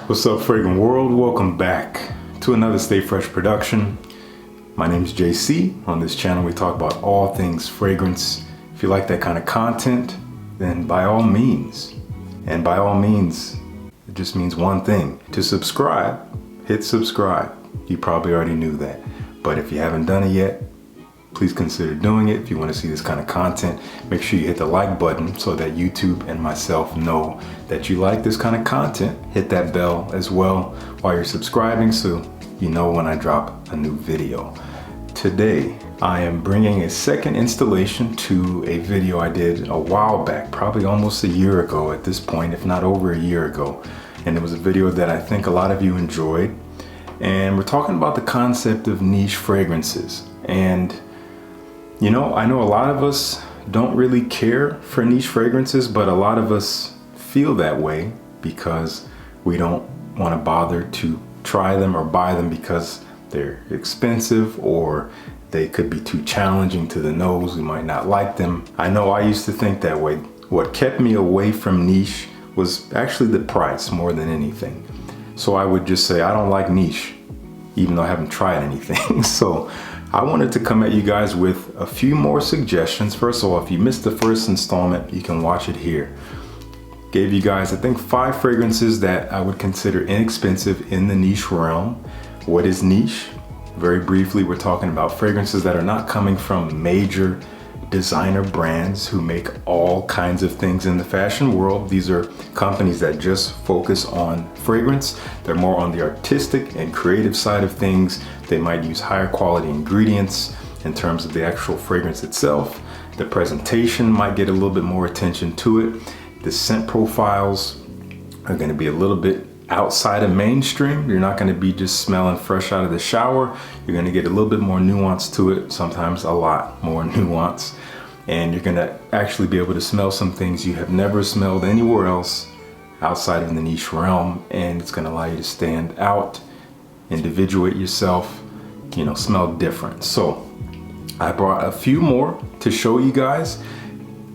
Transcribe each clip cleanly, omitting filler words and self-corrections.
What's up, Fragrant World? Welcome back to another Stay Fresh production. My name is JC. On this channel, we talk about all things fragrance. If you like that kind of content, then by all means, and by all means, it just means one thing. To subscribe, hit subscribe. You probably already knew that. But if you haven't done it yet, please consider doing it. If you want to see this kind of content, make sure you hit the like button so that YouTube and myself know that you like this kind of content. Hit that bell as well while you're subscribing so you know when I drop a new video. Today, I am bringing a second installation to a video I did a while back, probably almost a year ago at this point, if not over a year ago. And it was a video that I think a lot of you enjoyed. And we're talking about the concept of niche fragrances. And you know, I know a lot of us don't really care for niche fragrances, but a lot of us feel that way because we don't want to bother to try them or buy them because they're expensive or they could be too challenging to the nose. We might not like them. I know I used to think that way. What kept me away from niche was actually the price more than anything. So I would just say, I don't like niche, even though I haven't tried anything. So I wanted to come at you guys with a few more suggestions. First of all, if you missed the first installment, you can watch it here. Gave you guys, I think, 5 fragrances that I would consider inexpensive in the niche realm. What is niche? Very briefly, we're talking about fragrances that are not coming from major designer brands who make all kinds of things in the fashion world. These are companies that just focus on fragrance. They're more on the artistic and creative side of things. They might use higher quality ingredients in terms of the actual fragrance itself. The presentation might get a little bit more attention to it. The scent profiles are going to be a little bit outside of mainstream. You're not going to be just smelling fresh out of the shower. You're going to get a little bit more nuance to it, sometimes a lot more nuance. And you're going to actually be able to smell some things you have never smelled anywhere else outside of the niche realm. And it's going to allow you to stand out, individuate yourself, you know, smell different. So I brought a few more to show you guys.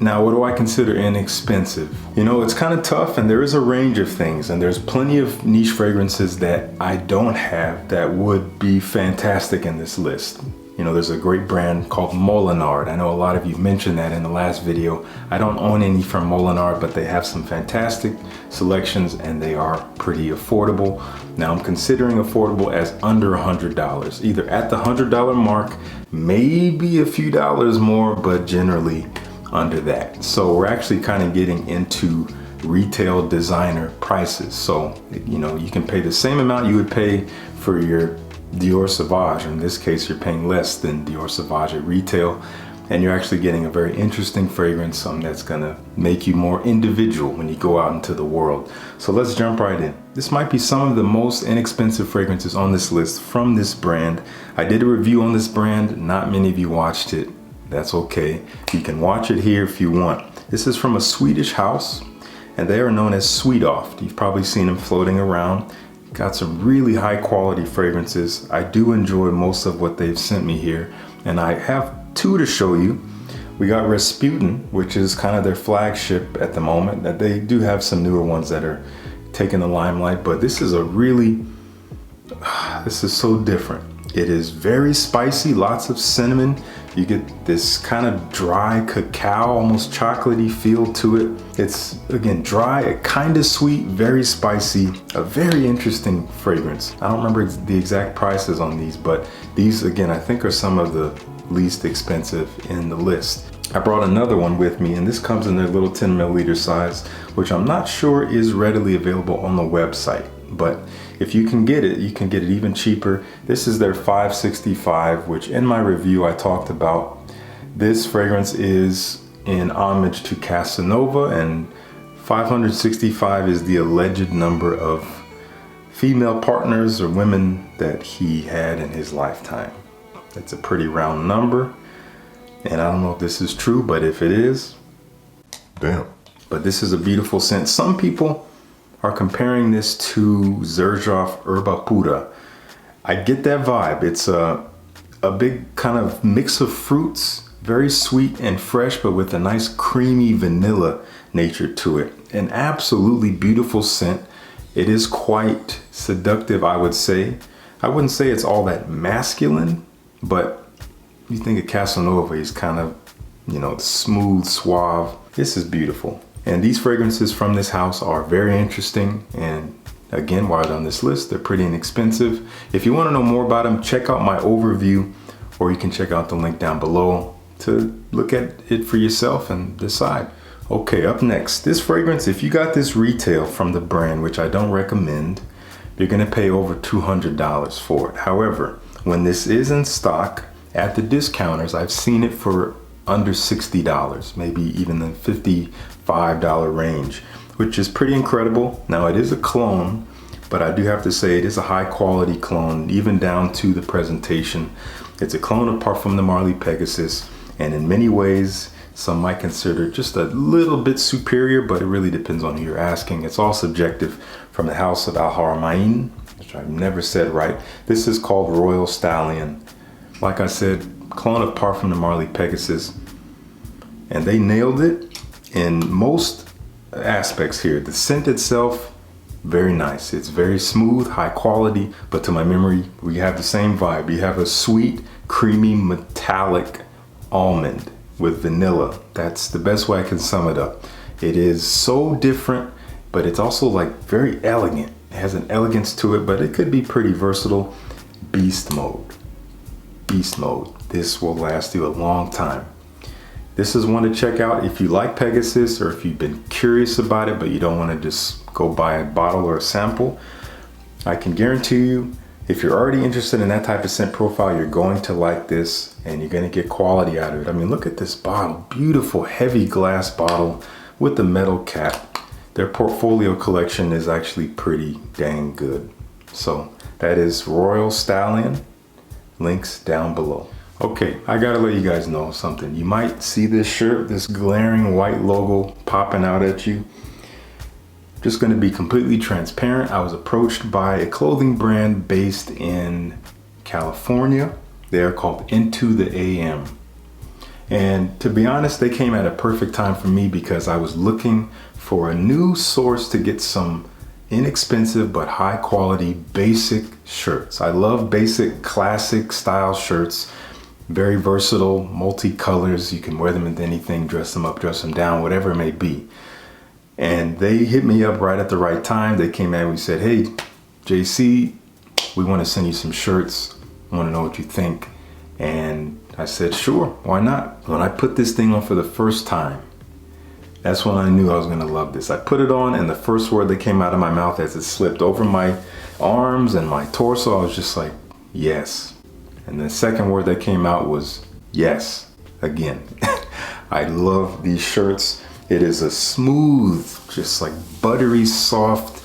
Now, what do I consider inexpensive? You know, it's kind of tough, and there is a range of things, and there's plenty of niche fragrances that I don't have that would be fantastic in this list. You know, there's a great brand called Molinard. I know a lot of you mentioned that in the last video. I don't own any from Molinard, but they have some fantastic selections and they are pretty affordable. Now, I'm considering affordable as under $100, either at the $100 mark, maybe a few dollars more, but generally under that. So we're actually kind of getting into retail designer prices. So, you know, you can pay the same amount you would pay for your Dior Sauvage. In this case, you're paying less than Dior Sauvage at retail, and you're actually getting a very interesting fragrance, something that's gonna make you more individual when you go out into the world. So let's jump right in. This might be some of the most inexpensive fragrances on this list from this brand. I did a review on this brand. Not many of you watched it. That's okay. You can watch it here if you want. This is from a Swedish house, and they are known as SweDoft. You've probably seen them floating around. Got some really high quality fragrances. I do enjoy most of what they've sent me here, and I have 2 to show you. We got Rasputin, which is kind of their flagship at the moment. That they do have some newer ones that are taking the limelight, but this is a really, this is so different. It is very spicy, lots of cinnamon. You get this kind of dry cacao, almost chocolatey feel to it. It's, again, dry, kind of sweet, very spicy, a very interesting fragrance. I don't remember the exact prices on these, but these, again, I think are some of the least expensive in the list. I brought another one with me, and this comes in their little 10 milliliter size, which I'm not sure is readily available on the website. But if you can get it, you can get it even cheaper. This is their 565, which in my review I talked about. This fragrance is in homage to Casanova, and 565 is the alleged number of female partners or women that he had in his lifetime. It's a pretty round number, and I don't know if this is true, but if it is, damn. But this is a beautiful scent. Some people are comparing this to Xerjoff Herba Pura. I get that vibe. It's a big kind of mix of fruits, very sweet and fresh, but with a nice creamy vanilla nature to it. An absolutely beautiful scent. It is quite seductive, I would say. I wouldn't say it's all that masculine, but you think of Casanova, he's kind of, you know, smooth, suave. This is beautiful. And these fragrances from this house are very interesting. And again, while they're on this list, they're pretty inexpensive. If you want to know more about them, check out my overview, or you can check out the link down below to look at it for yourself and decide. Okay, up next, this fragrance, if you got this retail from the brand, which I don't recommend, you're gonna pay over $200 for it. However, when this is in stock at the discounters, I've seen it for under $60, maybe even the $55 range, which is pretty incredible. Now it is a clone, but I do have to say it is a high quality clone, even down to the presentation. It's a clone of Parfum de Marly Pegasus, and in many ways, some might consider just a little bit superior, but it really depends on who you're asking. It's all subjective. From the house of Haramain, which I've never said right. This is called Royal Stallion. Like I said, clone of Parfum de Marly Pegasus. And they nailed it in most aspects here. The scent itself, very nice. It's very smooth, high quality, but to my memory, we have the same vibe. You have a sweet, creamy, metallic almond with vanilla. That's the best way I can sum it up. It is so different, but it's also like very elegant. It has an elegance to it, but it could be pretty versatile. Beast mode. Beast mode. This will last you a long time. This is one to check out if you like Pegasus, or if you've been curious about it, but you don't want to just go buy a bottle or a sample. I can guarantee you, if you're already interested in that type of scent profile, you're going to like this, and you're going to get quality out of it. I mean, look at this bottle. Beautiful, heavy glass bottle with the metal cap. Their portfolio collection is actually pretty dang good. So that is Royal Stallion. Links down below. Okay, I gotta let you guys know something. You might see this shirt, this glaring white logo popping out at you. Just gonna be completely transparent. I was approached by a clothing brand based in California. They're called Into the AM. And to be honest, they came at a perfect time for me because I was looking for a new source to get some inexpensive but high quality basic shirts. I love basic classic style shirts. Very versatile, multi-colors. You can wear them into anything, dress them up, dress them down, whatever it may be. And they hit me up right at the right time. They came at me and said, hey, JC, we want to send you some shirts. I want to know what you think. And I said, sure, why not? When I put this thing on for the first time, that's when I knew I was gonna love this. I put it on, and the first word that came out of my mouth as it slipped over my arms and my torso, I was just like, yes. And the second word that came out was yes, again. I love these shirts. It is a smooth, just like buttery, soft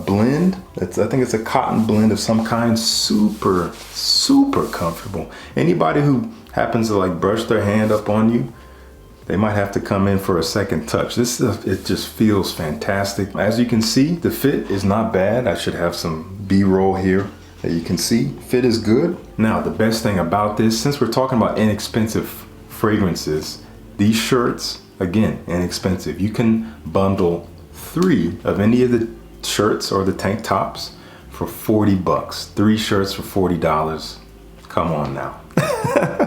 blend. I think it's a cotton blend of some kind. Super, super comfortable. Anybody who happens to like brush their hand up on you, they might have to come in for a second touch. This stuff, it just feels fantastic. As you can see, the fit is not bad. I should have some B-roll here that you can see. Fit is good. Now, the best thing about this, since we're talking about inexpensive fragrances, these shirts, again, inexpensive. You can bundle 3 of any of the shirts or the tank tops for 40 bucks. 3 shirts for $40. Come on now.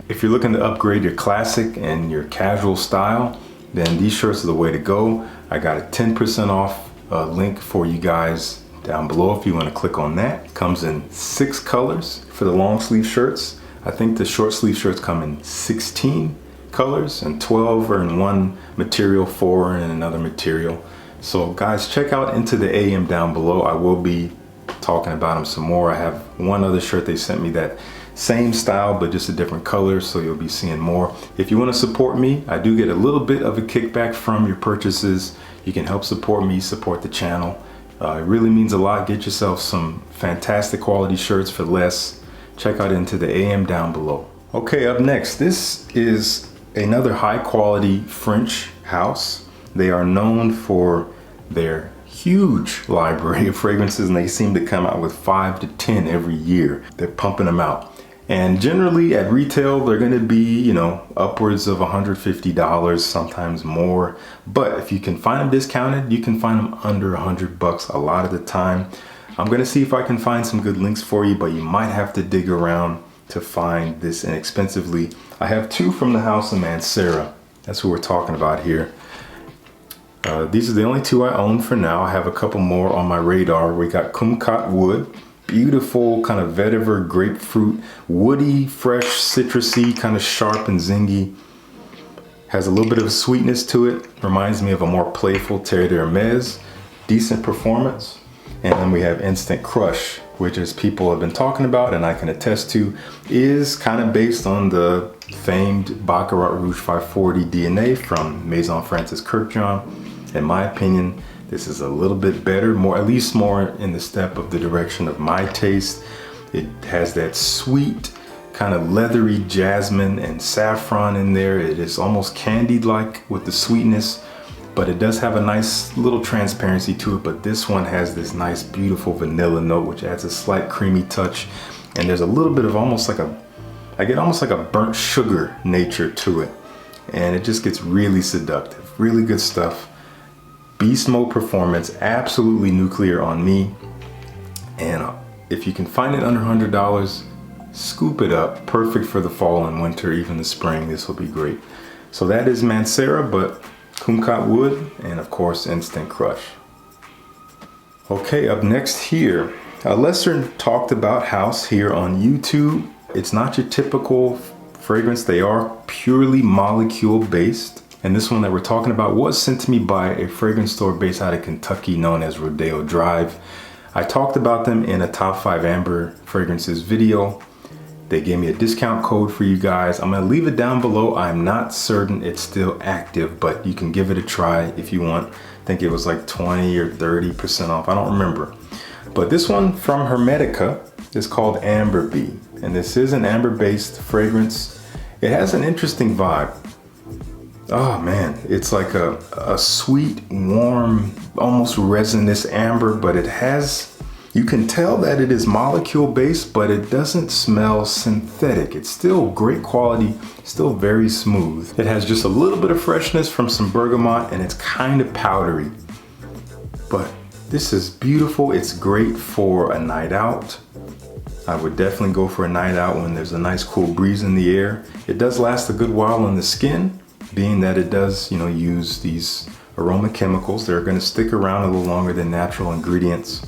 If you're looking to upgrade your classic and your casual style, then these shirts are the way to go. I got a 10% off link for you guys down below if you want to click on that. Comes in 6 colors for the long sleeve shirts. I think the short sleeve shirts come in 16 colors, and 12 are in one material, 4 in another material. So guys, check out Into the AM down below. I will be talking about them some more. I have one other shirt they sent me that same style but just a different color, so you'll be seeing more. If you want to support me, I do get a little bit of a kickback from your purchases. You can help support me, support the channel. It really means a lot. Get yourself some fantastic quality shirts for less. Check out Into the AM down below. Okay, up next, this is another high quality French house. They are known for their huge library of fragrances, and they seem to come out with 5 to 10 every year. They're pumping them out. And generally at retail, they're gonna be, you know, upwards of $150, sometimes more. But if you can find them discounted, you can find them under $100 a lot of the time. I'm gonna see if I can find some good links for you, but you might have to dig around to find this inexpensively. I have two from the house of Mancera. That's what we're talking about here. These are the only two I own for now. I have a couple more on my radar. We got Kumkat Wood, beautiful kind of vetiver grapefruit, woody, fresh, citrusy, kind of sharp and zingy. Has a little bit of a sweetness to it. Reminds me of a more playful Terre d'Hermes. Decent performance. And then we have Instant Crush, which as people have been talking about and I can attest to, is kind of based on the famed Baccarat Rouge 540 DNA from Maison Francis Kurkdjian. In my opinion, this is a little bit better, more, at least more in the step of the direction of my taste. It has that sweet, kind of leathery jasmine and saffron in there. It is almost candied-like with the sweetness, but it does have a nice little transparency to it. But this one has this nice, beautiful vanilla note, which adds a slight creamy touch. And there's a little bit of almost like I get almost like a burnt sugar nature to it. And it just gets really seductive, really good stuff. Beast mode performance, absolutely nuclear on me. And if you can find it under $100, scoop it up. Perfect for the fall and winter, even the spring. This will be great. So that is Mancera, but Kumkat Wood, and of course Instant Crush. Okay, up next here, a lesser talked about house here on YouTube. It's not your typical fragrance. They are purely molecule based. And this one that we're talking about was sent to me by a fragrance store based out of Kentucky known as Rodeo Drive. I talked about them in a top 5 amber fragrances video. They gave me a discount code for you guys. I'm gonna leave it down below. I'm not certain it's still active, but you can give it a try if you want. I think it was like 20 or 30% off, I don't remember. But this one from Hermetica is called Amberbee. And this is an amber based fragrance. It has an interesting vibe. Oh man, it's like a sweet, warm, almost resinous amber, but it has, you can tell that it is molecule based, but it doesn't smell synthetic. It's still great quality, still very smooth. It has just a little bit of freshness from some bergamot and it's kind of powdery. But this is beautiful. It's great for a night out. I would definitely go for a night out when there's a nice cool breeze in the air. It does last a good while on the skin, being that it does, you know, use these aroma chemicals. They're going to stick around a little longer than natural ingredients.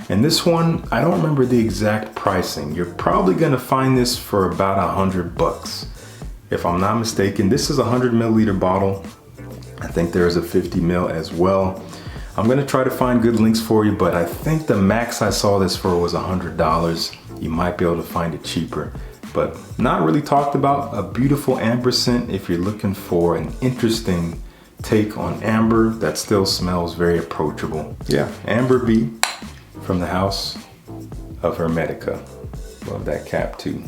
And this one, I don't remember the exact pricing. You're probably going to find this for about $100. If I'm not mistaken, this is a 100 milliliter bottle. I think there's a 50 ml as well. I'm going to try to find good links for you, but I think the max I saw this for was $100. You might be able to find it cheaper. But not really talked about. A beautiful amber scent if you're looking for an interesting take on amber that still smells very approachable. Yeah, Amberbee from the house of Hermetica. Love that cap too.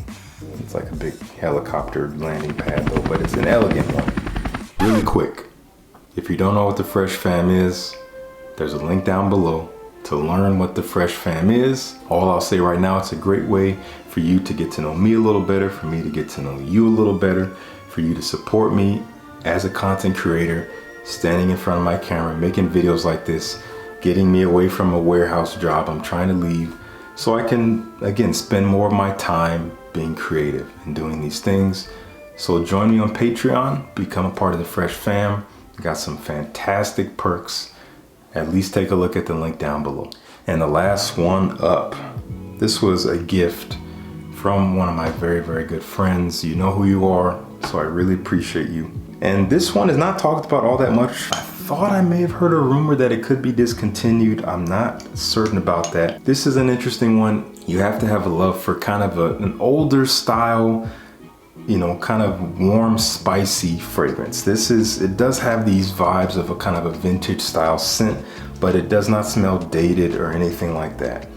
It's like a big helicopter landing pad though, but it's an elegant one. Really quick, if you don't know what the Fresh Fam is, there's a link down below to learn what the Fresh Fam is. All I'll say right now, it's a great way for you to get to know me a little better, for me to get to know you a little better, for you to support me as a content creator, standing in front of my camera, making videos like this, getting me away from a warehouse job I'm trying to leave, so I can, again, spend more of my time being creative and doing these things. So join me on Patreon, become a part of the Fresh Fam. Got some fantastic perks. At least take a look at the link down below. And the last one up, this was a gift from one of my very, very good friends. You know who you are, so I really appreciate you. And this one is not talked about all that much. I thought I may have heard a rumor that it could be discontinued. I'm not certain about that. This is an interesting one. You have to have a love for kind of an older style, you know, kind of warm, spicy fragrance. It does have these vibes of a kind of a vintage style scent, but it does not smell dated or anything like that.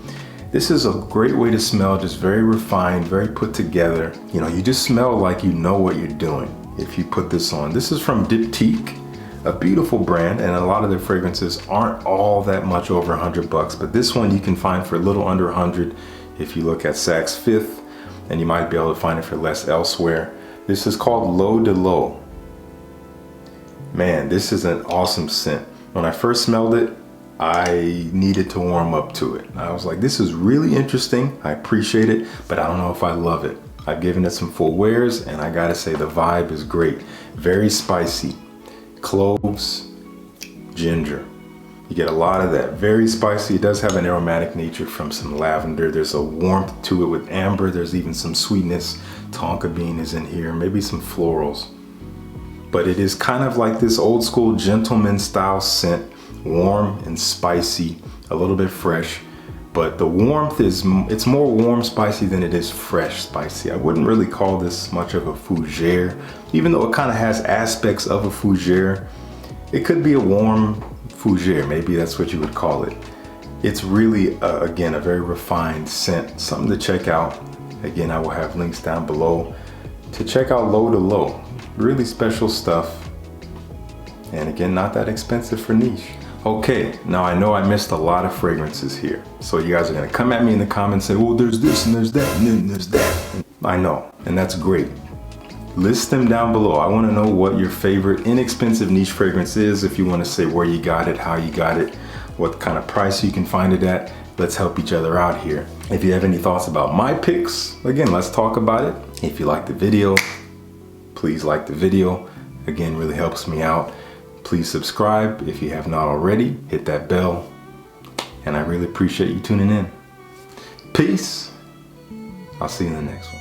This is a great way to smell, just very refined, very put together. You know, you just smell like you know what you're doing if you put this on. This is from Diptyque, a beautiful brand, and a lot of their fragrances aren't all that much over $100, but this one you can find for a little under 100 if you look at Saks Fifth. and you might be able to find it for less elsewhere. This is called L'Eau de L'Eau. Man, this is an awesome scent. When I first smelled it, I needed to warm up to it. I was like, this is really interesting. I appreciate it, but I don't know if I love it. I've given it some full wears, and I gotta say the vibe is great. Very spicy. Cloves, ginger. You get a lot of that. Very spicy. It does have an aromatic nature from some lavender. There's a warmth to it with amber. There's even some sweetness. Tonka bean is in here. Maybe some florals. But it is kind of like this old school gentleman style scent. Warm and spicy. A little bit fresh. But the warmth is, it's more warm spicy than it is fresh spicy. I wouldn't really call this much of a fougere, even though it kind of has aspects of a fougere. It could be a warm fougere, maybe that's what you would call it. It's really, again, a very refined scent, something to check out. Again, I will have links down below to check out L'Eau de L'Eau. Really special stuff. And again, not that expensive for niche. Okay, now I know I missed a lot of fragrances here. So you guys are gonna come at me in the comments and say, well, there's this and there's that and then there's that. I know, and that's great. List them down below. I wanna know what your favorite inexpensive niche fragrance is. If you wanna say where you got it, how you got it, what kind of price you can find it at. Let's help each other out here. If you have any thoughts about my picks, again, let's talk about it. If you like the video, please like the video. Again, really helps me out. Please subscribe if you have not already. Hit that bell. And I really appreciate you tuning in. Peace. I'll see you in the next one.